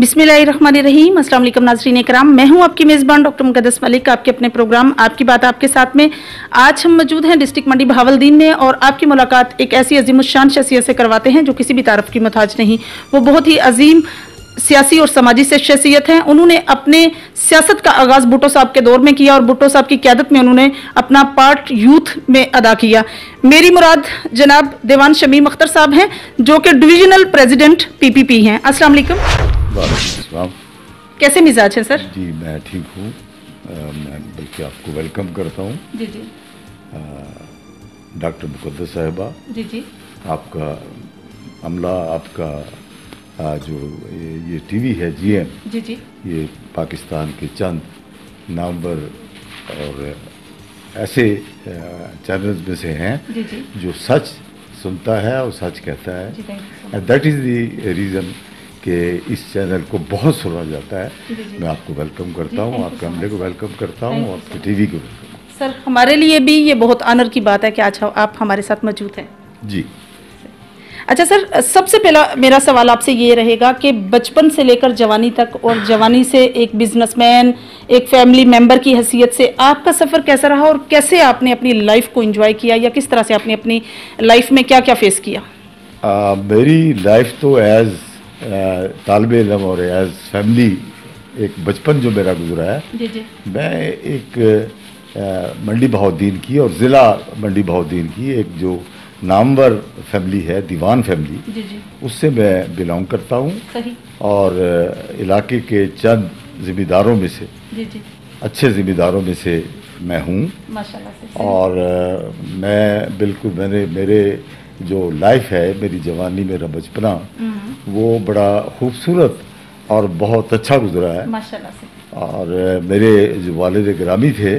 बिस्मिल्लाहिर्रहमानिर्रहीम। अस्सलाम वालेकुम नाज़रीन इकराम, मैं हूं आपकी मेज़बान डॉक्टर मुक़द्दस मलिक। आपके अपने प्रोग्राम आपकी बात आपके साथ में आज हम मौजूद हैं डिस्ट्रिक्ट मंडी बहावलदीन में, और आपकी मुलाकात एक ऐसी अजीमुश्शान शख्सियत से करवाते हैं जो किसी भी तारफ़ की मोहताज नहीं। वो बहुत ही अजीम सियासी और समाजी से शख्सियत हैं। उन्होंने अपने सियासत का आगाज़ भुट्टो साहब के दौर में किया और भुट्टो साहब की क़यादत में उन्होंने अपना पार्ट यूथ में अदा किया। मेरी मुराद जनाब देवान शमीम अख्तर साहब हैं जो कि डिविजनल प्रेसिडेंट PPP हैं। अस्सलाम वालेकुम। कैसे मिजाज हैं सर? जी मैं ठीक हूँ। मैं बल्कि आपको वेलकम करता हूँ। जी जी डॉक्टर मुक़द्दस साहिबा, जी जी आपका अमला, आपका जो ये टीवी है GM, जी जी ये पाकिस्तान के चंद नामवर और ऐसे चैनल्स में से हैं जी जी जो सच सुनता है और सच कहता है। जी, thank you so and that is the reason कि इस चैनल को बहुत सुना जाता है। जी, जी। मैं आपको वेलकम करता हूँ, thank you आपके so अमले को much. वेलकम करता Thank हूँ, you आपके so टीवी को वेलकम। सर, हमारे लिए भी ये बहुत ऑनर की बात है कि आज आप हमारे साथ मौजूद हैं। जी अच्छा सर, सबसे पहला मेरा सवाल आपसे ये रहेगा कि बचपन से लेकर जवानी तक और जवानी से एक बिजनेसमैन, एक फैमिली मेंबर की हैसियत से आपका सफ़र कैसा रहा और कैसे आपने अपनी लाइफ को एंजॉय किया, या किस तरह से आपने अपनी लाइफ में क्या क्या फेस किया? मेरी लाइफ तो एज तालिब इल्म और एज फैमिली एक बचपन जो मेरा गुजरा है। जी जी मैं एक मंडी बहाउद्दीन की और ज़िला मंडी बहाउद्दीन की एक जो नामवर फैमिली है, दीवान फैमिली, जी जी उससे मैं बिलोंग करता हूँ। सही। और इलाके के चंद ज़िम्मेदारों में से, जी जी अच्छे ज़िम्मेदारों में से मैं हूँ। माशाल्लाह से। सही। और मैं बिल्कुल मेरे जो लाइफ है, मेरी जवानी, मेरा बचपना, वो बड़ा खूबसूरत और बहुत अच्छा गुजरा है। माशाल्लाह से। और मेरे जो वालिद गिरामी थे,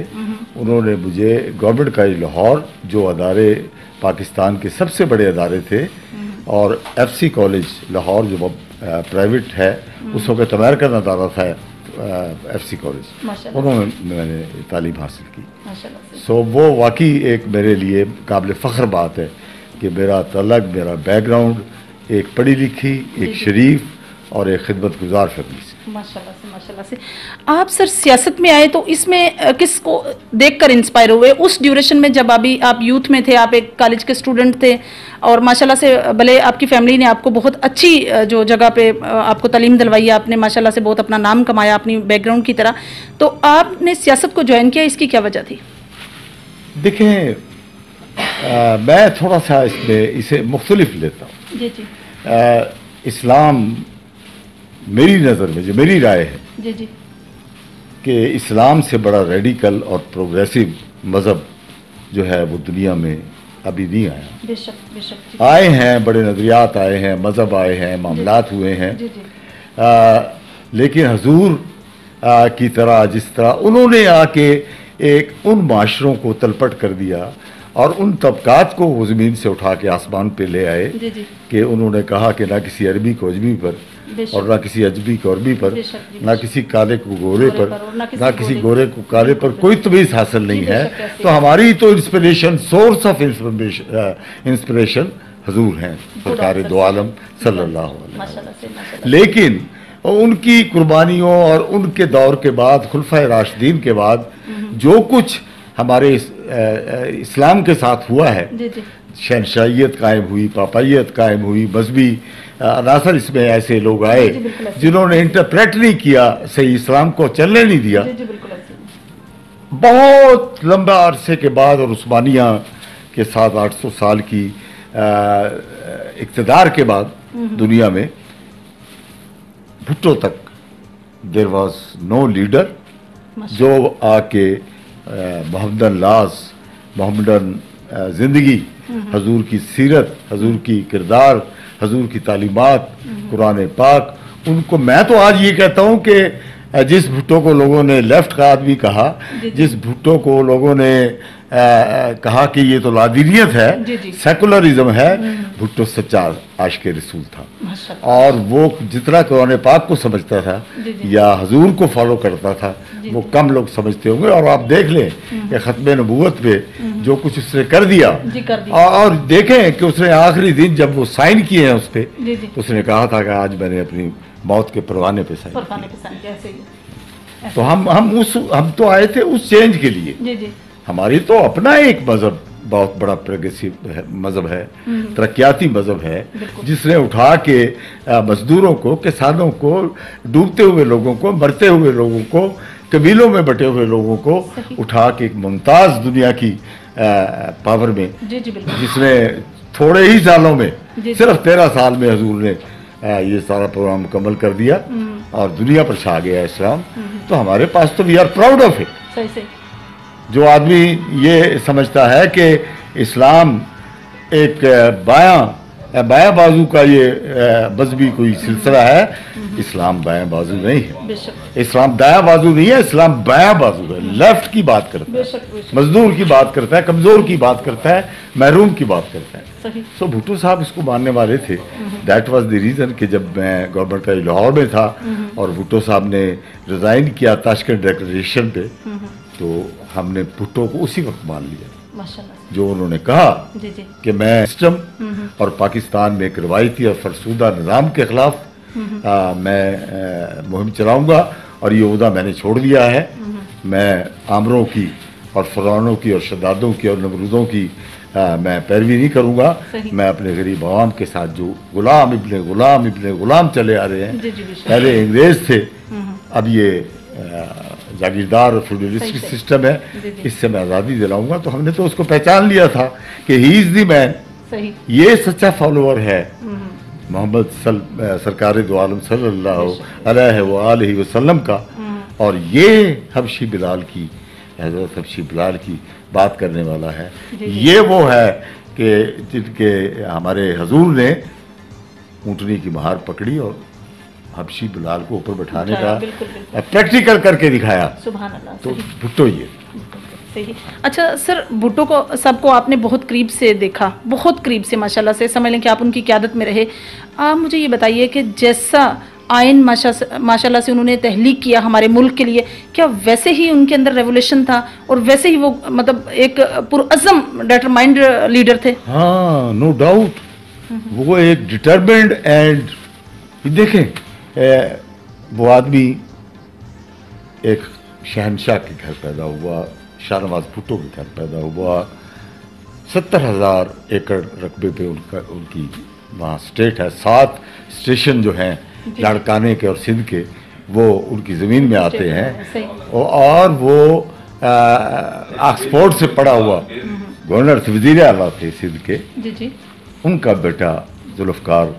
उन्होंने मुझे गवर्नमेंट कॉलेज लाहौर, जो अदारे पाकिस्तान के सबसे बड़े अदारे थे, और FC कॉलेज लाहौर जो प्राइवेट है, उस वक्त अमेरिकन अदारा था FC कॉलेज, माशाल्लाह उन्होंने मैंने तालीम हासिल की। माशाल्लाह से। सो वो वाकई एक मेरे लिए काबिल फ़ख्र बात है कि मेरा तलक, मेरा बैकग्राउंड एक पढ़ी लिखी, एक शरीफ और एक खिदमत गुजार फैमिली से। माशाल्लाह से। माशाल्लाह से। आप सर सियासत में आए तो इसमें किसको देखकर इंस्पायर हुए उस ड्यूरेशन में, जब अभी आप यूथ में थे, आप एक कॉलेज के स्टूडेंट थे, और माशाल्लाह से भले आपकी फैमिली ने आपको बहुत अच्छी जो जगह पे आपको तालीम दिलवाई, आपने माशाल्लाह से बहुत अपना नाम कमाया अपनी बैकग्राउंड की तरह, तो आपने सियासत को ज्वाइन किया, इसकी क्या वजह थी? देखें, मैं थोड़ा सा इसे मुख्तलिफ लेता हूँ। जी जी इस्लाम मेरी नज़र में, जो मेरी राय है, जी जी कि इस्लाम से बड़ा रेडिकल और प्रोग्रेसिव मज़हब जो है वो दुनिया में अभी नहीं आया। बेशक बेशक। जी आए हैं, बड़े नज़रियात आए हैं, मज़हब आए हैं, मामलात हुए हैं, जी जी लेकिन हजूर की तरह, जिस तरह उन्होंने आके एक उन माशरों को तलपट कर दिया और उन तबकात को वो ज़मीन से उठा के आसमान पे ले आए, जी जी कि उन्होंने कहा कि ना किसी अरबी को अजमी पर, बेशक। और ना किसी अजमी को अरबी पर, बेशक जी, ना किसी काले को गोरे पर, और ना ना किसी गोरे को काले पर बिल्कुल, कोई तमीज़ हासिल नहीं है। बेशक, ऐसे तो हमारी तो इंस्पिरेशन, सोर्स ऑफ इंस्पिरेशन हजूर हैं, सरकार दो आलम सल्लल्लाहु अलैहि माशाल्लाह से। वसल्लम। माशाल्लाह। लेकिन उनकी कुर्बानियों और उनके दौर के बाद, खुलफाए राशिदीन के बाद, जो कुछ हमारे इस्लाम के साथ हुआ है, जी जी शहनशाहियत कायम हुई, पापाइयत कायम हुई, मजहबी अनासर इसमें ऐसे लोग आए जी, बिल्कुल ऐसे। जिन्होंने इंटरप्रेट नहीं किया, सही इस्लाम को चलने नहीं दिया। जी जी बिल्कुल ऐसे। बहुत लंबा अरसे के बाद और उस्मानिया के साथ 800 साल की इक़्तिदार के बाद दुनिया में भुट्टो तक देयर वाज नो लीडर जो आके मोहम्मदन लाज, मोहम्मदन ज़िंदगी, हजूर की सीरत, हजूर की किरदार, हजूर की तालीमात, कुरान पाक, उनको मैं तो आज ये कहता हूँ कि जिस भुट्टो को लोगों ने लेफ्ट का आदमी कहा, जिस भुट्टो को लोगों ने कहा कि ये तो लादीनियत है, सेकुलरिज्म है, भुट्टो सच्चा आशिक रसूल था। और वो जितना कुरान पाक को समझता था या हजूर को फॉलो करता था, वो कम लोग समझते होंगे। और आप देख लें कि ख़त्म नबूवत पे जो कुछ उसने कर दिया, और देखें कि उसने आखिरी दिन जब वो साइन किए हैं उस पर, उसने कहा था कि आज मैंने अपनी मौत के परवाने पे साइन फरकाने के साइन ऐसे ही। तो हम तो आए थे उस चेंज के लिए। जी जी। हमारी तो अपना एक मजहब बहुत बड़ा प्रोग्रेसिव मजहब है, तरक्याती मजहब है, जिसने उठा के मजदूरों को, किसानों को, डूबते हुए लोगों को, मरते हुए लोगों को, कबीलों में बटे हुए लोगों को उठा के एक मुमताज दुनिया की पावर में, जी जी बिल्कुल, जिसने थोड़े ही सालों में, सिर्फ 13 साल में हजूर ने ये सारा प्रोग्राम मुकम्मल कर दिया और दुनिया पर छा गया इस्लाम। तो हमारे पास तो we are proud of it. सही सही। जो आदमी ये समझता है कि इस्लाम एक बायां बाजू का ये मजहबी कोई सिलसिला है, इस्लाम बायां बाजू नहीं है, इस्लाम दायां बाजू नहीं है, इस्लाम बायां बाजू है। लेफ्ट की बात करता है, मजदूर की बात करता है, कमजोर की बात करता है, महरूम की बात करता है। सो भुट्टो साहब इसको मानने वाले थे। दैट वाज द रीज़न कि जब मैं गवर्नमेंट का लाहौर में था और भुट्टो साहब ने रिजाइन किया ताशकंद डिक्लेरेशन पे, तो हमने भुट्टो को उसी वक्त मान लिया। माशाल्लाह। जो उन्होंने कहा जी जी। कि मैं सिस्टम और पाकिस्तान में एक रवायती और फरसूदा निज़ाम के खिलाफ मैं मुहिम चलाऊंगा और ये ओहदा मैंने छोड़ दिया है। मैं आमरों की और फरौनों की और शद्दादों की और नमरूदों की मैं पैरवी नहीं करूंगा। मैं अपने गरीब आवाम के साथ जो गुलाम इब्ने गुलाम चले आ रहे हैं, पहले अंग्रेज थे, अब ये जागीरदार और फ्यूडलिस्टिक सिस्टम है, इससे मैं आज़ादी दिलाऊंगा। तो हमने तो उसको पहचान लिया था कि ही इज़ द मैन, ये सच्चा फॉलोअर है मोहम्मद सरकार दो आलम सल्लल्लाहु अलैहि वसल्लम का। और ये हबशी बिलाल की, हज़रत हबशी बिलाल की बात करने वाला है। ये वो है कि जिनके हमारे हजूर ने ऊँटनी की महार पकड़ी और हबशी बिलाल को ऊपर बैठाने का प्रैक्टिकल करके दिखाया। सुभान अल्लाह। तो भुट्टो ये सही। अच्छा सर, भुट्टो को सबको आपने बहुत करीब से देखा, बहुत करीब से माशाल्लाह से, समझ लें कि आप उनकी क़यादत में रहे। आप मुझे ये बताइए कि जैसा आइन माशाल्लाह से उन्होंने तहलीक किया हमारे मुल्क के लिए, क्या वैसे ही उनके अंदर रेवोल्यूशन था और वैसे ही वो मतलब एक पुरअज़म डिटरमाइंड लीडर थे? हाँ, नो डाउट। वो एक डिटरमाइंड एंड देखें, वो आदमी एक शहनशाह के घर पैदा हुआ, शाहनवाज भुट्टो के घर पैदा हुआ। 70,000 एकड़ रकबे पे उनकी वहाँ स्टेट है। 7 स्टेशन जो हैं लाड़काने के और सिंध के, वो उनकी ज़मीन में आते हैं। और वो ऑक्सफोर्ड से पढ़ा हुआ गवर्नर थे, वज़ीर आला थे सिंध के। उनका बेटा जुल्फ़कार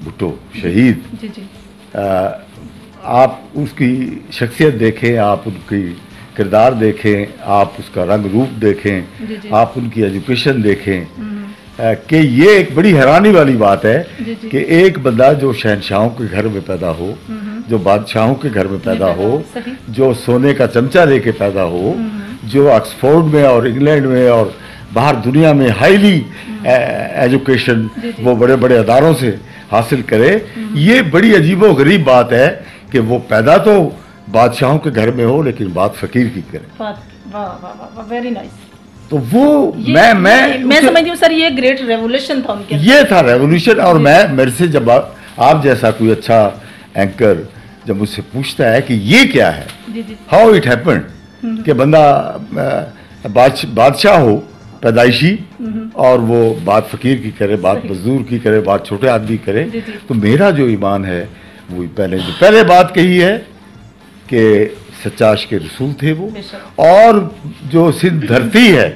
भुट्टो शहीद। आप उसकी शख्सियत देखें, आप उनकी किरदार देखें, आप उसका रंग रूप देखें, आप उनकी एजुकेशन देखें, कि ये एक बड़ी हैरानी वाली बात है कि एक बंदा जो शहनशाहों के घर में पैदा हो, जो बादशाहों के घर में पैदा हो, जो सोने का चमचा लेके पैदा हो, जो ऑक्सफोर्ड में और इंग्लैंड में और बाहर दुनिया में हाईली एजुकेशन वो बड़े बड़े अदारों से हासिल करे, ये बड़ी अजीबो गरीब बात है कि वो पैदा तो बादशाहों के घर में हो लेकिन बात फकीर की करे। वाह, वेरी नाइस। तो वो मैं समझती हूँ सर, ये ग्रेट रेवोल्यूशन था उनके, ये था रेवोल्यूशन। और मेरे से जब आप जैसा कोई अच्छा एंकर जब मुझसे पूछता है कि ये क्या है, हाउ इट हैपेंड, कि बंदा बादशाह हो पैदाइशी और वो बात फकीर की करे, बात मजदूर की करे, बात छोटे आदमी करे, तो मेरा जो ईमान है वो पहले बात कही है कि सच्चाश के रसूल थे वो। और जो सिंध धरती है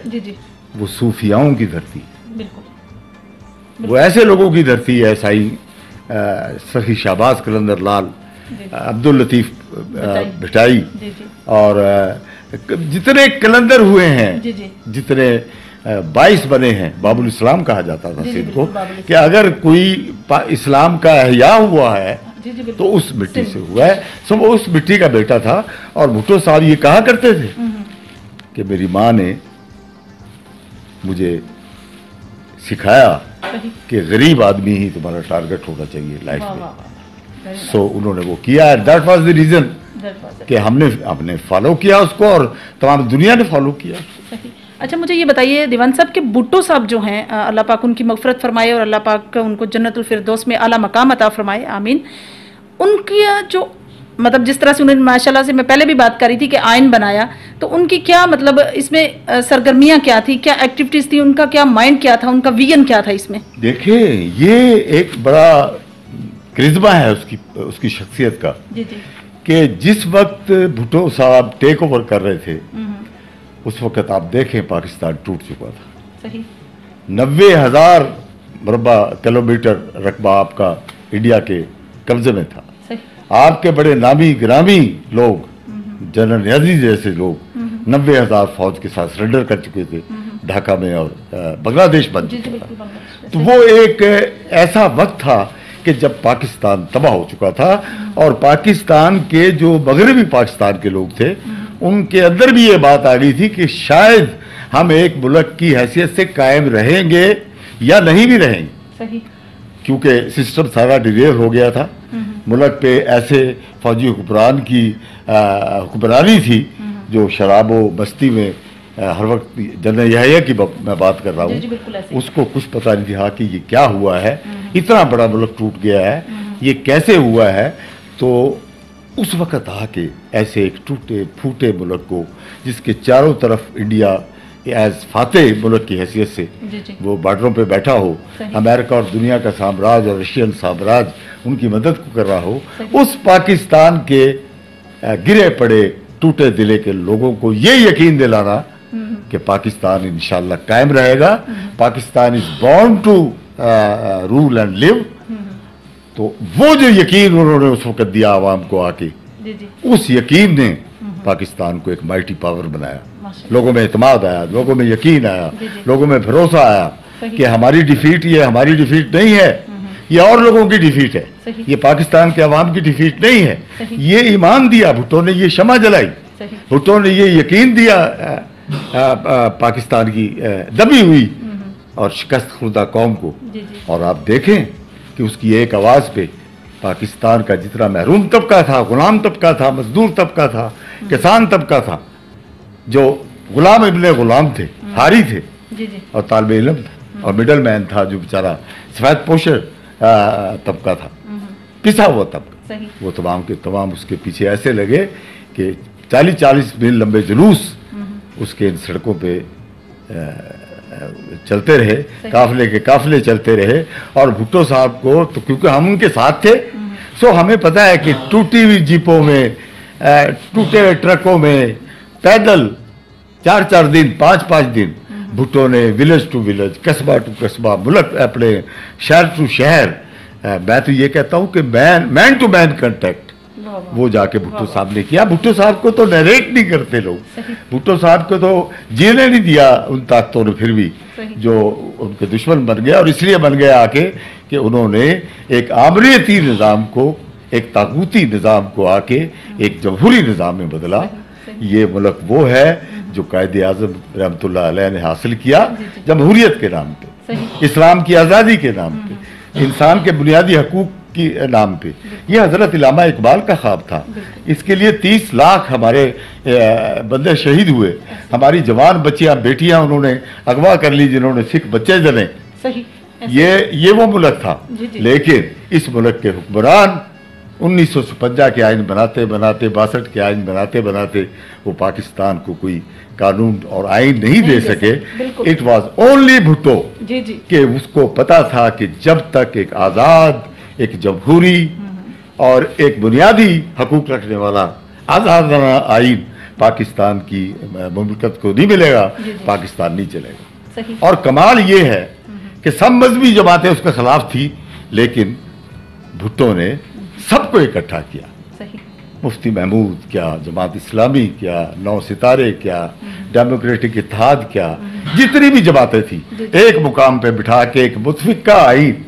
वो सूफियाओं की धरती, वो ऐसे लोगों की धरती है, साईं सखी शाहबाज कलंदर लाल, अब्दुल लतीफ भटाई और जितने कलंदर हुए हैं, जितने 22 बने हैं। बाबुल इस्लाम कहा जाता था सिंध को, कि अगर कोई इस्लाम का अहया हुआ है तो उस मिट्टी से हुआ है। सो वो उस मिट्टी का बेटा था। और भुट्टो साहब ये कहा करते थे कि मेरी माँ ने मुझे सिखाया कि गरीब आदमी ही तुम्हारा टारगेट होना चाहिए लाइफ में। सो उन्होंने वो किया। दैट वाज द रीजन कि हमने फॉलो किया उसको और तमाम दुनिया ने फॉलो किया। अच्छा, मुझे ये बताइए दीवान साहब कि भुट्टो साहब जो हैं, अल्लाह पाक उनकी मगफरत फरमाए और अल्लाह पाक उनको जन्नतुल फिरदौस में आला मकाम अता फरमाए, आमीन। उनकी जो मतलब जिस तरह से उन्होंने माशाल्लाह से मैं पहले भी बात करी थी कि आयन बनाया, तो उनकी क्या मतलब इसमें सरगर्मियां क्या थी, क्या एक्टिविटीज थी, उनका क्या माइंड क्या था, उनका विजन क्या था इसमें? देखिए, ये एक बड़ा करिश्मा है उसकी शख्सियत का। जी जी। कि जिस वक्त भुट्टो साहब टेक ओवर कर रहे थे, उस वक्त आप देखें पाकिस्तान टूट चुका था। सही। 90,000 मुरब्बा किलोमीटर रकबा आपका इंडिया के कब्जे में था। सही। आपके बड़े नामी ग्रामी लोग, जनरल न्याजी जैसे लोग 90,000 फौज के साथ सरेंडर कर चुके थे ढाका में, और बांग्लादेश बन चुका था। तो वो एक ऐसा वक्त था कि जब पाकिस्तान तबाह हो चुका था, और पाकिस्तान के जो मगरबी पाकिस्तान के लोग थे, उनके अंदर भी ये बात आ गई थी कि शायद हम एक मुल्क की हैसियत से कायम रहेंगे या नहीं भी रहेंगे। सही। क्योंकि सिस्टम सारा डिरेल हो गया था, मुल्क पे ऐसे फौजी हुक्मरान की हुक्मरानी थी जो शराब व मस्ती में हर वक्त, जनरल यहया की मैं बात कर रहा हूँ, उसको कुछ पता नहीं था कि ये क्या हुआ है, इतना बड़ा मुल्क टूट गया है, ये कैसे हुआ है। तो उस वक़्त आके ऐसे एक टूटे फूटे मुल्क को, जिसके चारों तरफ इंडिया एज फातेह मुल्क की हैसियत से वो बॉर्डरों पे बैठा हो, अमेरिका और दुनिया का साम्राज्य और रशियन साम्राज्य उनकी मदद को कर रहा हो, उस पाकिस्तान के गिरे पड़े टूटे दिले के लोगों को ये यकीन दिलाना कि पाकिस्तान इंशाल्लाह कायम रहेगा, Pakistan is born to rule and live. तो वो जो यकीन उन्होंने उस वक्त दिया आवाम को आके, उस यकीन ने पाकिस्तान को एक माइटी पावर बनाया। लोगों में इत्मीनान आया, लोगों में यकीन आया, लोगों में भरोसा आया कि हमारी डिफीट ये हमारी डिफीट नहीं है, ये और लोगों की डिफीट है, ये पाकिस्तान के अवाम की डिफीट नहीं है। ये ईमान दिया भुट्टो ने, ये शमा जलाई भुट्टो ने, ये यकीन दिया पाकिस्तान की दबी हुई और शिकस्त खुर्दा कौम को। और आप देखें कि उसकी एक आवाज़ पे पाकिस्तान का जितना महरूम तबका था, गुलाम तबका था, मजदूर तबका था, किसान तबका था, जो गुलाम इब्ने गुलाम थे, हारी थे, और तालिब इल्म था, और मिडल मैन था जो बेचारा सफेद पोशर तबका था, पिसा हुआ तबका, वो तमाम के तमाम उसके पीछे ऐसे लगे कि 40-40 मील लंबे जुलूस उसके इन सड़कों पे चलते रहे, काफले के काफले चलते रहे। और भुट्टो साहब को तो क्योंकि हम उनके साथ थे, सो हमें पता है कि टूटी हुई जीपों में, टूटे हुए ट्रकों में, पैदल 4-4 दिन, 5-5 दिन भुट्टो ने विलेज टू विलेज, कस्बा टू कस्बा, मुल्क अपने शहर टू शहर, मैं तो ये कहता हूँ कि मैन टू मैन कांटेक्ट वो जाके भुट्टो साहब ने किया। भुट्टो साहब को तो नरेट नहीं करते लोग, भुट्टो साहब को तो जीने नहीं दिया उन ताकतों ने, फिर भी जो उनके दुश्मन बन गया, और इसलिए बन गया आके कि उन्होंने एक आमरीती निज़ाम को, एक ताकूती निज़ाम को आके एक जमहूरी निज़ाम में बदला। ये मुल्क वो है जो कायदे आज़म रहमतुल्लाह अलैह ने हासिल किया, जमहूरियत के नाम पे, इस्लाम की आज़ादी के नाम पे, इंसान के बुनियादी हकूक़ की नाम पे। ये हज़रत इल्लामा इकबाल का ख्वाब था। इसके लिए 30 लाख हमारे बंदे शहीद हुए, हमारी जवान बच्चियां बेटियां उन्होंने अगवा कर ली, जिन्होंने सिख बच्चे जने। ये वो मुल्क था। लेकिन इस मुल्क के हुक्मरान 1956 के आइन बनाते बनाते, 62 के आइन बनाते बनाते वो पाकिस्तान को कोई कानून और आइन नहीं दे सके। इट वॉज ओनली भुट्टो कि उसको पता था कि जब तक एक आज़ाद, एक जमहूरी और एक बुनियादी हकूक रखने वाला आज़ादाना आइन पाकिस्तान की मुमलकत को नहीं मिलेगा, पाकिस्तान नहीं चलेगा। और कमाल ये है कि सब मजहबी जमातें उसके खिलाफ थी, लेकिन भुट्टो ने सबको इकट्ठा किया। मुफ्ती महमूद क्या, जमात इस्लामी क्या, 9 सितारे क्या, डेमोक्रेटिक इत्तेहाद क्या, जितनी भी जमातें थी एक मुकाम पे बिठा के एक मुतफिका आइन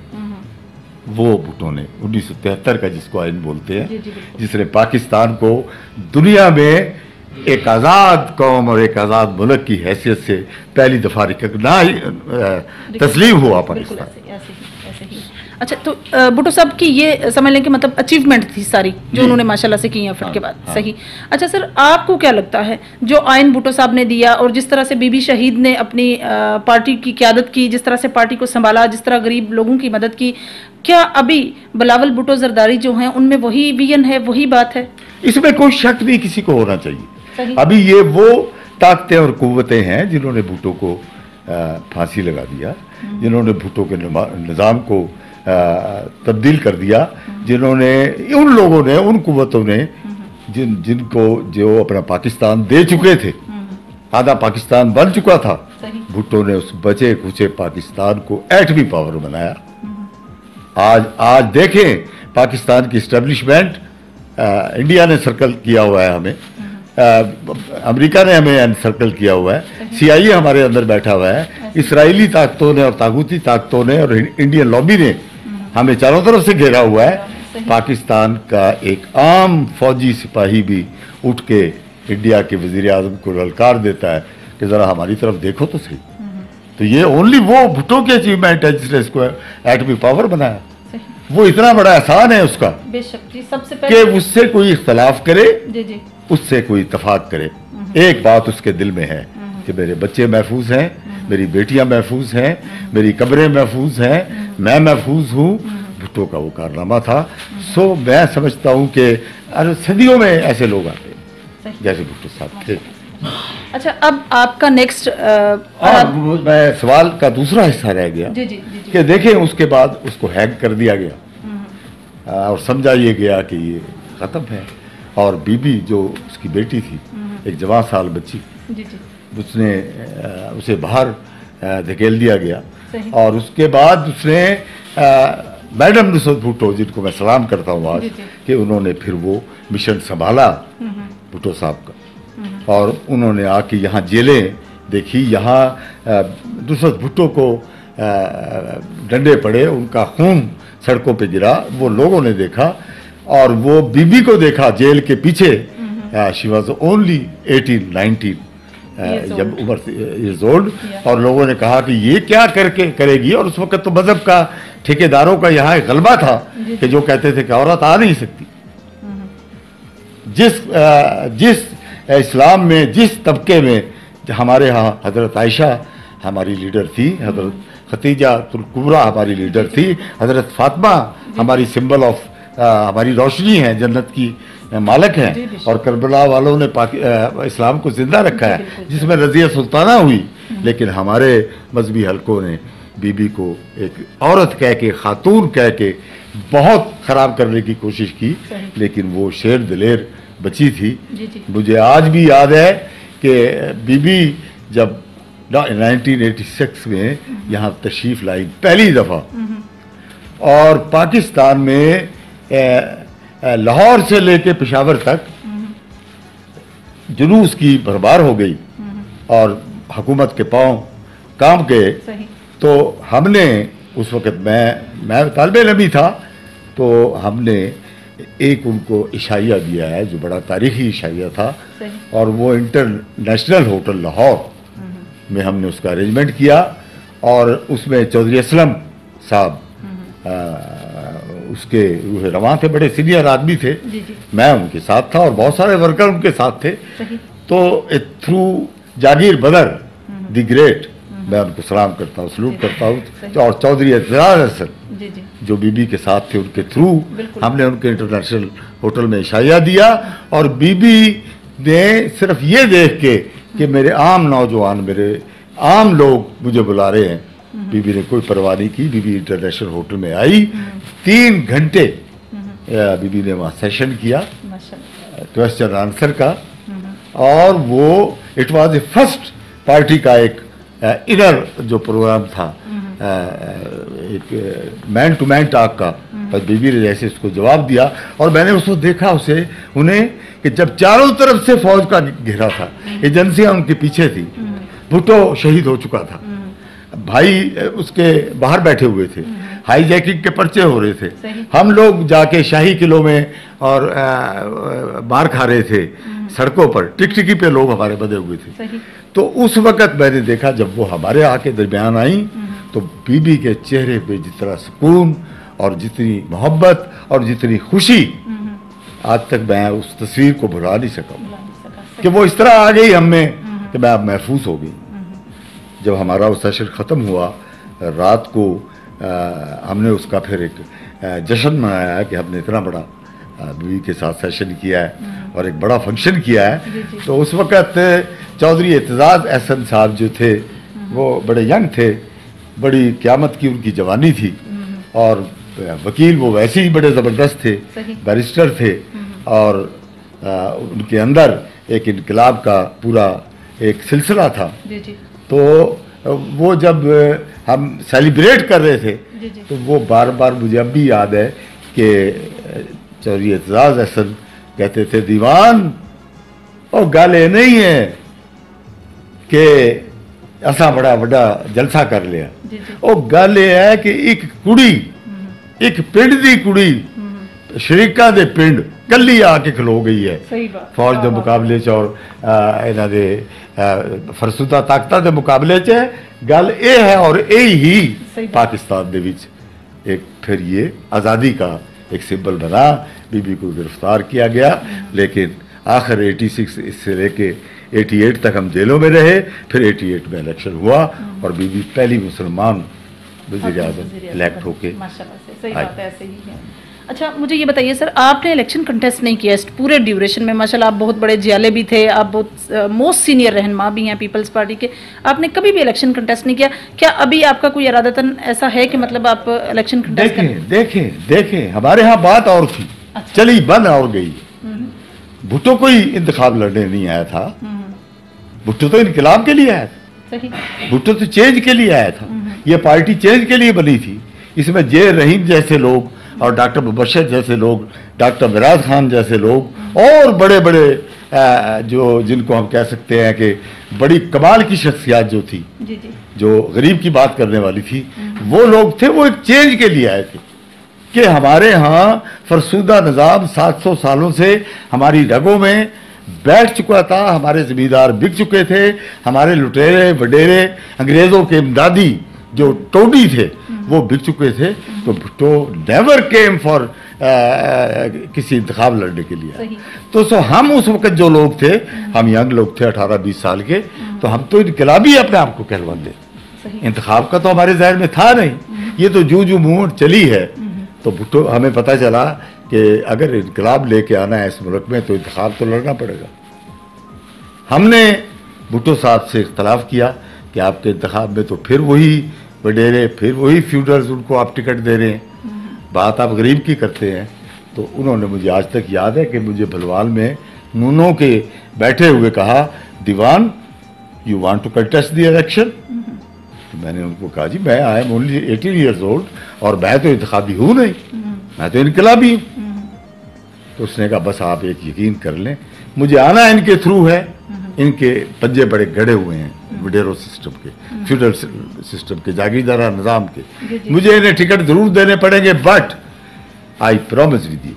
वो भुट्टो ने 1973 का, जिसको आइन बोलते हैं, जिसने पाकिस्तान को दुनिया में एक आज़ाद कौम और एक आज़ाद मुल्क की हैसियत से पहली दफ़ा रिकॉग्नाइज तस्लीम हुआ पाकिस्तान। ऐसे ही। अच्छा, तो भुट्टो साहब की ये समझ लें कि मतलब अचीवमेंट थी सारी जो उन्होंने माशाल्लाह से की एफर्ट के बाद। सही। अच्छा सर, आपको क्या लगता है जो आयन भुट्टो साहब ने दिया और जिस तरह से बीबी शहीद ने अपनी पार्टी की क़यादत की, जिस तरह से पार्टी को संभाला, जिस तरह गरीब लोगों की मदद की, क्या अभी बिलावल भुट्टो जरदारी जो हैं उनमें वही विजन है, वही बात है? इसमें कोई शक नहीं किसी को होना चाहिए। अभी ये वो ताकतें और कुव्वतें हैं जिन्होंने भुट्टो को फांसी लगा दिया, जिन्होंने भुट्टो के निज़ाम को तब्दील कर दिया, जिन्होंने, उन लोगों ने, उन कुव्वतों ने जिनको जो अपना पाकिस्तान दे चुके थे, आधा पाकिस्तान बन चुका था, भुट्टो ने उस बचे खुचे पाकिस्तान को एटमी पावर बनाया। आज देखें पाकिस्तान की इस्टेब्लिशमेंट, इंडिया ने सर्कल किया हुआ है हमें, अमेरिका ने हमें अनसर्कल किया हुआ है, CIA हमारे अंदर बैठा हुआ है, इसराइली ताकतों ने और ताकूती ताकतों ने और इंडियन लॉबी ने हमें चारों तरफ से घेरा हुआ है। पाकिस्तान का एक आम फौजी सिपाही भी उठ के इंडिया के वजीर आजम को ललकार देता है कि ज़रा हमारी तरफ देखो तो सही। तो ये ओनली वो भुट्टो की अचीवमेंट है जिसने इसको एटमी पावर बनाया। वो इतना बड़ा एहसान है उसका सबसे कि उससे कोई इख्तलाफ करे, उससे कोई इत्तफाक करे। एक बात उसके दिल में है कि मेरे बच्चे महफूज हैं, मेरी बेटियां महफूज हैं, मेरी कब्रें महफूज हैं, मैं महफूज हूँ। भुट्टो का वो कारनामा था। सो मैं समझता हूँ कि सदियों में ऐसे लोग आते हैं जैसे भुट्टो साहब थे। अच्छा, अब आपका नेक्स्ट मैं सवाल का दूसरा हिस्सा रह गया कि देखें उसके बाद उसको हैक कर दिया गया और समझा ये गया कि ये ख़त्म है। और बीबी जो उसकी बेटी थी, एक जवान साल बच्ची, उसने उसे बाहर धकेल दिया गया। और उसके बाद उसने मैडम नुसरत भुट्टो, जिनको मैं सलाम करता हूँ आज, कि उन्होंने फिर वो मिशन संभाला भुट्टो साहब का, और उन्होंने आके यहाँ जेलें देखी, यहाँ नुसरत भुट्टो को डंडे पड़े, उनका खून सड़कों पे गिरा, वो लोगों ने देखा। और वो बीबी को देखा जेल के पीछे, शी वॉज ओनली 18-19 जब उम्र इयर्स ओल्ड, और लोगों ने कहा कि ये क्या करके करेगी। और उस वक्त तो मजहब का, ठेकेदारों का यहाँ एक गलबा था कि जो कहते थे कि औरत आ नहीं सकती। जिस इस्लाम में, जिस तबके में हमारे यहाँ हज़रत आयशा हमारी लीडर थी, हज़रत खतीजा तुल कुबरा हमारी लीडर थी, हज़रत फातिमा हमारी सिंबल ऑफ, हमारी रोशनी है, जन्नत की मालिक हैं, और करबला वालों ने इस्लाम को जिंदा रखा है, जिसमें रज़िया सुल्ताना हुई। लेकिन हमारे मजहबी हलकों ने बीबी को एक औरत कह के, खातून कह के बहुत ख़राब करने की कोशिश की, लेकिन वो शेर दिलेर बची थी। मुझे आज भी याद है कि बीबी जब 1986 में यहाँ तशरीफ़ लाई पहली दफ़ा, और पाकिस्तान में लाहौर से लेके पेशावर तक जुलूस की भरमार हो गई और हुकूमत के पांव कांप गए। तो हमने उस वक़्त, मैं तालिब इल्म भी था, तो हमने एक उनको इशाइया दिया है जो बड़ा तारीखी इशाइया था, और वो इंटरनेशनल होटल लाहौर में हमने उसका अरेंजमेंट किया। और उसमें चौधरी असलम साहब उसके रवां थे, बड़े सीनियर आदमी थे, मैं उनके साथ था और बहुत सारे वर्कर उनके साथ थे। तो थ्रू जागीर बदर द ग्रेट, मैं उनको सलाम करता हूँ, सलूट करता हूँ, और चौधरी अजरार हसन जो बीबी के साथ थे, उनके थ्रू हमने उनके इंटरनेशनल होटल में इशाया दिया। और बीबी ने सिर्फ ये देख के कि मेरे आम नौजवान, मेरे आम लोग मुझे बुला रहे हैं, बीबी ने कोई परवाह नहीं की। बीबी इंटरनेशनल होटल में आई, 3 घंटे बीबी ने वहाँ सेशन किया क्वेश्चन आंसर का, और वो it was a first party का एक इनर जो प्रोग्राम था, एक मैन टू मैन टॉक का, पर बीबी ने जैसे उसको जवाब दिया। और मैंने उसको देखा उन्हें कि जब चारों तरफ से फौज का घेरा था, एजेंसियां उनके पीछे थी, भुट्टो शहीद हो चुका था, भाई उसके बाहर बैठे हुए थे, हाई जैकिंग के पर्चे हो रहे थे, हम लोग जाके शाही किलों में और मार खा रहे थे सड़कों पर, टिकटिकी पे लोग हमारे बंधे हुए थे। तो उस वक़्त मैंने देखा जब वो हमारे आके दरमियान आई तो बीबी के चेहरे पे जितना सुकून और जितनी मोहब्बत और जितनी खुशी, आज तक मैं उस तस्वीर को भुला नहीं सका कि वो इस तरह आ गई हम में कि मैं अब महफूज हो गई। जब हमारा वो सेशन ख़त्म हुआ, रात को हमने उसका फिर एक जश्न मनाया कि हमने इतना बड़ा बीवी के साथ सेशन किया है और एक बड़ा फंक्शन किया है। तो उस वक़्त चौधरी एतजाज़ अहसन साहब जो थे वो बड़े यंग थे, बड़ी क़यामत की उनकी जवानी थी, और वकील वो वैसे ही बड़े ज़बरदस्त थे, बैरिस्टर थे, और उनके अंदर एक इनकलाब का पूरा एक सिलसिला था। तो वो जब हम सेलिब्रेट कर रहे थे तो वो बार बार मुझे अब भी याद है कि चौधरी एतजाज़ अहसन कहते थे, दीवान और गल ये नहीं है कि असा बड़ा बड़ा जलसा कर लिया, और गल ये है कि एक कुड़ी, एक पिंड दी कुड़ी शरीका दे पिंड कल्ली आके खलो गई है फौज के मुकाबले च, और इन्हां दे फरसुदा ताकतां दे मुकाबले च गल ये है। और यही ही पाकिस्तान दे विच एक फिर ये आज़ादी का एक सिंबल बना। बीबी को गिरफ्तार किया गया, लेकिन आखिर 86 इससे लेके 88 तक हम जेलों में रहे। फिर 88 में इलेक्शन हुआ और बीबी पहली मुसलमान वज़ीर-ए-आज़म इलेक्ट होके। सही बात है, ऐसे ही है। अच्छा, मुझे ये बताइए सर, आपने इलेक्शन कंटेस्ट नहीं किया इस पूरे ड्यूरेशन में, माशाल्लाह आप बहुत बड़े जियाले भी थे, आप बहुत मोस्ट सीनियर रहनुमा भी हैं पीपल्स पार्टी के, आपने कभी भी इलेक्शन कंटेस्ट नहीं किया। क्या अभी आपका कोई इरादतन ऐसा है कि मतलब आप इलेक्शन कंटेस्ट करें? देखें हमारे यहाँ बात और थी। अच्छा। चली बन और गई। भुट्टो कोई इंतखाब लड़ने नहीं आया था, भुट्टो तो इनकलाब के लिए आया था, भुट्टो तो चेंज के लिए आया था। ये पार्टी चेंज के लिए बनी थी। इसमें जे रहीम जैसे लोग और डॉक्टर मुबशर जैसे लोग, डॉक्टर मिराज खान जैसे लोग, और बड़े बड़े जो जिनको हम कह सकते हैं कि बड़ी कमाल की शख्सियत जो थी, जो गरीब की बात करने वाली थी, वो लोग थे। वो एक चेंज के लिए आए थे कि हमारे यहाँ फरसुदा निज़ाम 700 सालों से हमारी रगों में बैठ चुका था, हमारे ज़मींदार बिक चुके थे, हमारे लुटेरे वडेरे अंग्रेज़ों के इमदादी जो टोडी थे वो बिक चुके थे। तो भुट्टो नेवर केम फॉर किसी इंतखाब लड़ने के लिए। तो हम उस वक्त जो लोग थे, हम यंग लोग थे 18-20 साल के, तो हम तो इनकलाबी अपने आप को कहलवाते, इंतखाब का तो हमारे ज़हन में था नहीं। ये तो जू मूवमेंट चली है, तो भुट्टो हमें पता चला कि अगर इनकलाब लेके आना है इस मुल्क में तो इंतखाब तो लड़ना पड़ेगा। हमने भुट्टो साहब से इख्तलाफ किया कि आपके इंतखाब में तो फिर वही वडेरे, फिर वही फ्यूडर्स, उनको आप टिकट दे रहे हैं, बात आप गरीब की करते हैं। तो उन्होंने मुझे आज तक याद है कि मुझे भलवाल में नूनों के बैठे हुए कहा, Diwan you want to contest the election? तो मैंने उनको कहा, जी मैं I am only 18 years old और मैं तो इंतखाबी हूँ नहीं, मैं तो इनकलाबी हूँ। तो उसने कहा बस आप एक यकीन कर लें, मुझे आना इनके थ्रू है, इनके पंजे बड़े गड़े हुए हैं वडेरो सिस्टम के, फ्यूडल सिस्टम के, जागीरदारा निज़ाम के, मुझे इन्हें टिकट जरूर देने पड़ेंगे, but I promise with you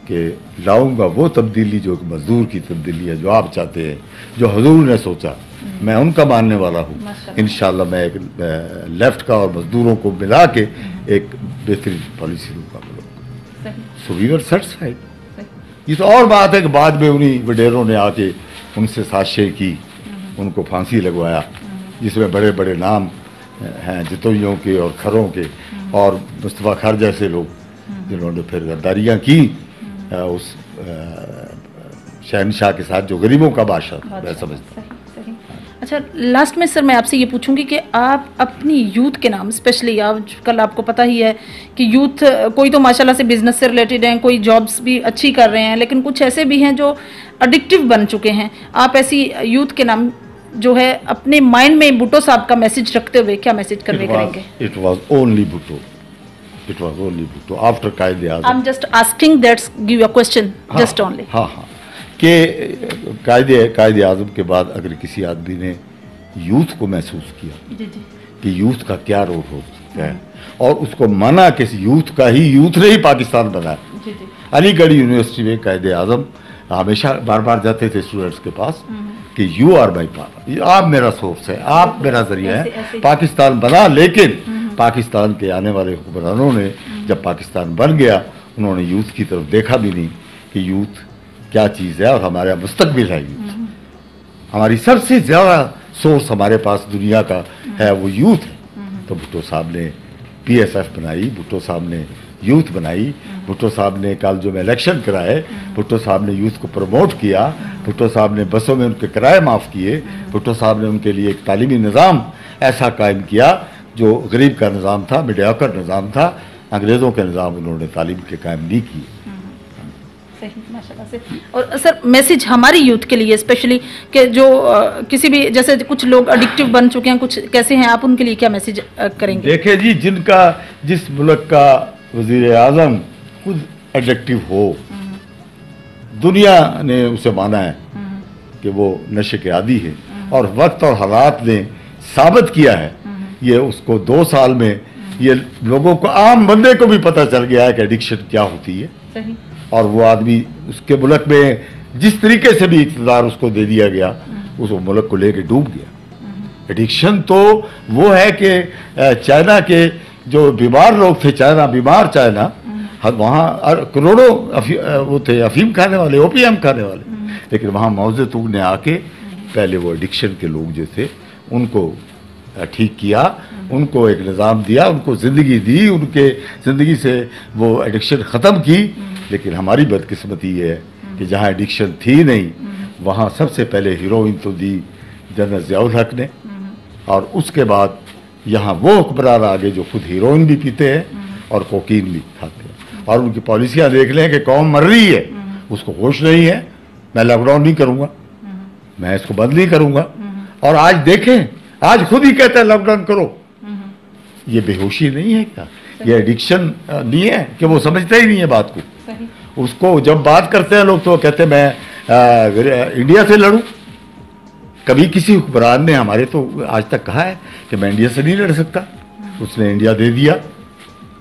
कि लाऊंगा वो तब्दीली जो मजदूर की तब्दीली है, जो आप चाहते हैं, जो हुजूर ने सोचा, मैं उनका मानने वाला हूँ। इंशाल्लाह मैं एक लेफ्ट का और मजदूरों को मिला के एक बेहतरीन पॉलिसी दूंगा। So we were satisfied. ये तो और बात है कि बाद में उन्हीं वडेरों ने आके उनसे साजिशें की, उनको फांसी लगवाया, जिसमें बड़े बड़े नाम हैं जतोइयों के और खरों के, और मुस्तफ़ा खर जैसे लोग जिन्होंने फिर गद्दारियाँ की उस शहनशाह के साथ जो गरीबों का बादशाह था, मैं समझता हूँ। अच्छा, लास्ट में सर मैं आपसे ये पूछूंगी कि आप अपनी यूथ के नाम स्पेशली, कल आपको पता ही है कि यूथ कोई तो माशाल्लाह से बिजनेस से रिलेटेड हैं, कोई जॉब्स भी अच्छी कर रहे हैं, लेकिन कुछ ऐसे भी हैं जो एडिक्टिव बन चुके हैं। आप ऐसी यूथ के नाम जो है अपने माइंड में भुट्टो साहब का मैसेज रखते हुए क्या मैसेज कन्वे करेंगे? It was only Bhutto, it was only Bhutto after Quaid-e-Azam. I am just asking that's give your question just only. हाँ कि कायदे-ए-आज़म के बाद अगर किसी आदमी ने यूथ को महसूस किया कि यूथ का क्या रोल हो सकता है, और उसको माना कि यूथ का ही, यूथ ने ही पाकिस्तान बनाया। अलीगढ़ यूनिवर्सिटी में कायदे-ए-आज़म हमेशा बार बार जाते थे स्टूडेंट्स के पास कि यू आर माई पावर, आप मेरा सोर्स है, आप मेरा जरिया है। पाकिस्तान बना, लेकिन पाकिस्तान के आने वाले हुक्मरानों ने जब पाकिस्तान बन गया, उन्होंने यूथ की तरफ देखा भी नहीं कि यूथ क्या चीज़ है और हमारा मुस्तकबिल है यूथ। हमारी सबसे ज़्यादा सोर्स हमारे पास दुनिया का है वो यूथ है। तो भुट्टो साहब ने PSF बनाई, भुट्टो साहब ने यूथ बनाई, भुट्टो साहब ने कल जो में इलेक्शन कराए, भुट्टो साहब ने यूथ को प्रमोट किया, भुट्टो साहब ने बसों में उनके किराए माफ़ किए, भुट्टो साहब ने उनके लिए एक तालीमी निज़ाम ऐसा कायम किया जो गरीब का निज़ाम था, मीडियाकर निज़ाम था। अंग्रेज़ों के निज़ाम उन्होंने तालीम के कायम नहीं किए। सही, माशाल्लाह से। और सर मैसेज हमारी यूथ के लिए स्पेशली कि जो किसी भी जैसे कुछ लोग एडिक्टिव बन चुके हैं, कुछ कैसे हैं, आप उनके लिए क्या मैसेज करेंगे? देखिए जी, जिस मुल्क का वज़ीर आज़म खुद एडिक्टिव हो, दुनिया ने उसे माना है कि वो नशे के आदी है, और वक्त और हालात ने साबित किया है। ये उसको 2 साल में ये लोगों को, आम बंदे को भी पता चल गया है कि एडिक्शन क्या होती है। सही। और वो आदमी उसके मुल्क में जिस तरीके से भी इक़्तिदार उसको दे दिया गया, उस मुल्क को लेके डूब गया। एडिक्शन तो वो है कि चाइना के जो बीमार लोग थे, चाइना वहाँ करोड़ों वो थे अफीम खाने वाले, ओपीएम खाने वाले, लेकिन वहाँ मौजे तूग ने आके पहले वो एडिक्शन के लोग जो थे उनको ठीक किया, उनको एक निज़ाम दिया, उनको ज़िंदगी दी, उनके ज़िंदगी से वो एडिक्शन ख़त्म की। लेकिन हमारी बदकिस्मती ये है कि जहाँ एडिक्शन थी नहीं, वहाँ सबसे पहले हीरोइन तो दी जनरल ज़ियाउल हक ने, और उसके बाद यहाँ वो हुक्मरान आ गए जो खुद हीरोइन भी पीते हैं और कोकीन भी खाते हैं, और उनकी पॉलिसियाँ देख लें कि कौम मर रही है, उसको होश नहीं है। मैं लॉकडाउन नहीं करूँगा, मैं इसको बंद नहीं करूँगा, और आज देखें, आज खुद ही कहता है लॉकडाउन करो। ये बेहोशी नहीं है क्या? ये एडिक्शन नहीं है कि वो समझता ही नहीं है बात को। उसको जब बात करते हैं लोग तो कहते हैं मैं इंडिया से लड़ूं। कभी किसी हुक्मरान ने हमारे तो आज तक कहा है कि मैं इंडिया से नहीं लड़ सकता। उसने इंडिया दे दिया।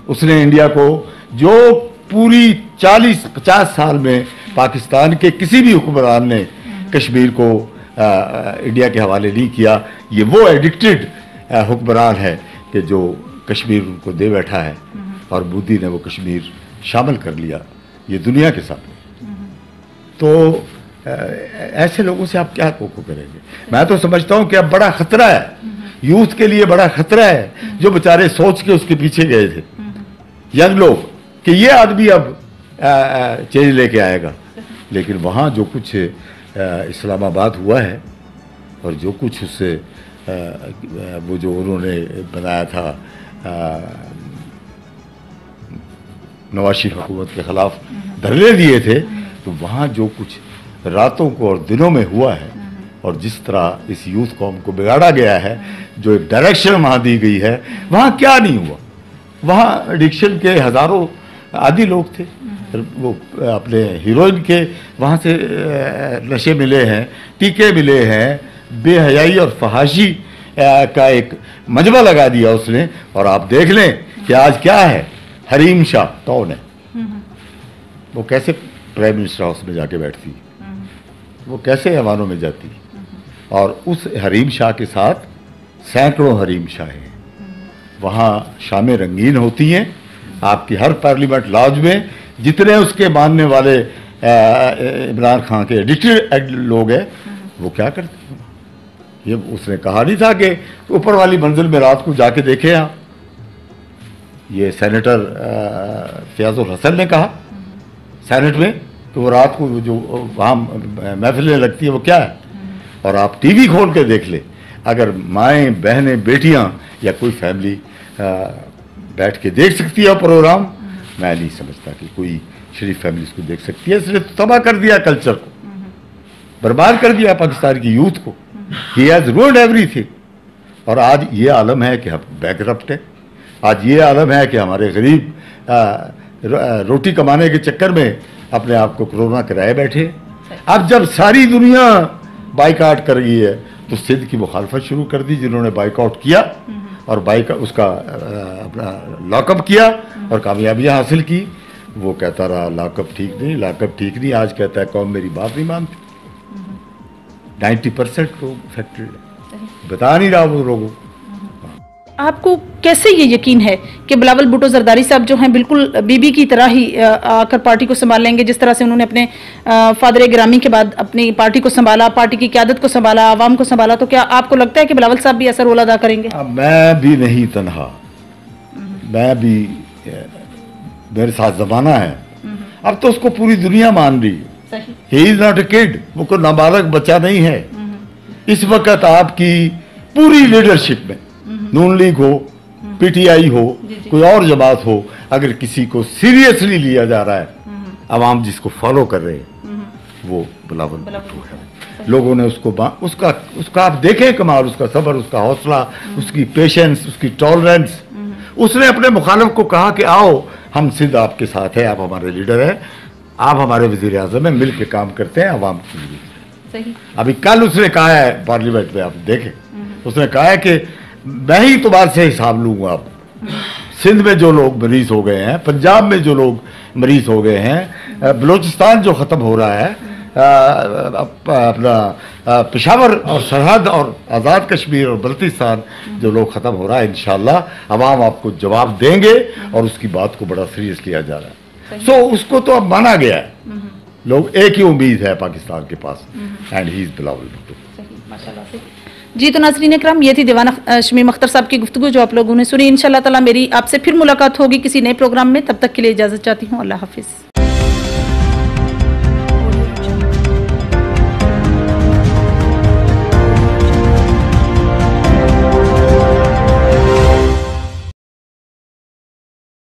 उसने इंडिया को जो पूरी 40-50 साल में पाकिस्तान के किसी भी हुक्मरान ने कश्मीर को इंडिया के हवाले नहीं किया। ये वो एडिक्टेड हुक्मरान है कि जो कश्मीर उनको दे बैठा है, और मोदी ने वो कश्मीर शामिल कर लिया ये दुनिया के सामने। तो ऐसे लोगों से आप क्या कोको करेंगे? मैं तो समझता हूँ कि अब बड़ा खतरा है, यूथ के लिए बड़ा खतरा है, जो बेचारे सोच के उसके पीछे गए थे यंग लोग कि ये आदमी अब चेंज लेके आएगा। लेकिन वहाँ जो कुछ इस्लामाबाद हुआ है और जो कुछ उससे वो जो उन्होंने बनाया था नवाज शरीफ हुकूमत के ख़िलाफ़ धरने दिए थे, तो वहाँ जो कुछ रातों को और दिनों में हुआ है और जिस तरह इस यूथ कौम को बिगाड़ा गया है, जो एक डायरेक्शन वहाँ दी गई है, वहाँ क्या नहीं हुआ। वहाँ एडिक्शन के हज़ारों आदि लोग थे, वो अपने हीरोइन के वहाँ से नशे मिले हैं, टीके मिले हैं, बेहयाई और फहाशी का एक मजमा लगा दिया उसने। और आप देख लें कि आज क्या है, हरीम शाह कौन है, वो कैसे प्राइम मिनिस्टर हाउस में जाके बैठती, वो कैसे ऐवानों में जाती, और उस हरीम शाह के साथ सैकड़ों हरीम शाह हैं। वहाँ शामें रंगीन होती हैं। आपकी हर पार्लियामेंट लॉज में जितने उसके मानने वाले इमरान खान के एडिक्टेड लोग हैं, वो क्या करते हैं। ये उसने कहा नहीं था कि ऊपर वाली मंजिल में रात को जाके देखें आप। ये सेनेटर फयाजुल हसन ने कहा सेनेट में कि वो रात को जो वहाँ महफिलें लगती है वो क्या है। और आप टीवी खोल के देख ले, अगर माएँ बहनें बेटियाँ या कोई फैमिली बैठ के देख सकती है प्रोग्राम, मैं नहीं समझता कि कोई शरीफ फैमिली इसको देख सकती है। इसलिए तबाह कर दिया कल्चर को, बर्बाद कर दिया पाकिस्तान की यूथ को। He has ruined everything. और आज ये आलम है कि हम बैंकरप्ट है। आज ये आलम है कि हमारे गरीब रोटी कमाने के चक्कर में अपने आप को कोरोना कराए बैठे। अब जब सारी दुनिया बाइकआउट कर रही है तो सिंध की मुखालफत शुरू कर दी, जिन्होंने बाइकआउट किया और उसका अपना लॉकअप किया और कामयाबियाँ हासिल की। वो कहता रहा लॉकअप ठीक नहीं, लॉकअप ठीक नहीं। आज कहता है कौम मेरी बात नहीं मानती। 90% लोग अफेक्टेड है, बता नहीं रहा वो लोगों। आपको कैसे ये यकीन है कि बिलावल भुट्टो जरदारी साहब जो हैं बिल्कुल बीबी की तरह ही आकर पार्टी को संभाल लेंगे, जिस तरह से उन्होंने अपने फादर ग्रामी के बाद अपनी पार्टी को संभाला, पार्टी की क़यादत को संभाला, आवाम को संभाला, तो क्या आपको लगता है कि बिलावल साहब भी ऐसा रोल अदा करेंगे? मैं भी नहीं तनहा, मैं भी, मेरे साथ जमाना है। अब तो उसको पूरी दुनिया मान रही है। He is not a kid, वो कोई नाबालग बच्चा नहीं है। इस वक्त आपकी पूरी लीडरशिप में, नून लीग हो, पीटीआई हो, कोई और जमात हो, अगर किसी को सीरियसली लिया जा रहा है, अवाम जिसको फॉलो कर रहे हैं, वो बिलावल भुट्टो है। लोगों ने उसका आप देखें कमाल, उसका सब्र, उसका हौसला, उसकी पेशेंस, उसकी टॉलरेंस। उसने अपने मुखालिफ को कहा कि आओ हम सिंध आपके साथ है, आप हमारे लीडर हैं, आप हमारे वजीर आज़म हैं, मिल के काम करते हैं अवाम के लिए। अभी कल उसने कहा है पार्लियामेंट में, आप देखें, उसने कहा है कि मैं ही तुम्हारे से हिसाब लूंगा। अब सिंध में जो लोग मरीज हो गए हैं, पंजाब में जो लोग मरीज हो गए हैं, बलूचिस्तान जो ख़त्म हो रहा है, अपना पेशावर और सरहद और आज़ाद कश्मीर और बल्तिस्तान जो लोग ख़त्म हो रहा है, इंशाअल्लाह अवाम आपको जवाब देंगे और उसकी बात को बड़ा सीरियस लिया जा रहा है। सो उसको तो अब माना गया है, लोग एक ही उम्मीद है पाकिस्तान के पास, and he is Bilawal Bhutto. जी, तो नाज़रीन इकराम, ये थी दीवाना शमीम अख्तर साहब की गुफ्तगू जो आप लोगों ने सुनी। इंशाअल्लाह ताला मेरी आपसे फिर मुलाकात होगी किसी नए प्रोग्राम में, तब तक के लिए इजाज़त चाहती हूँ। अल्लाह हाफिज़।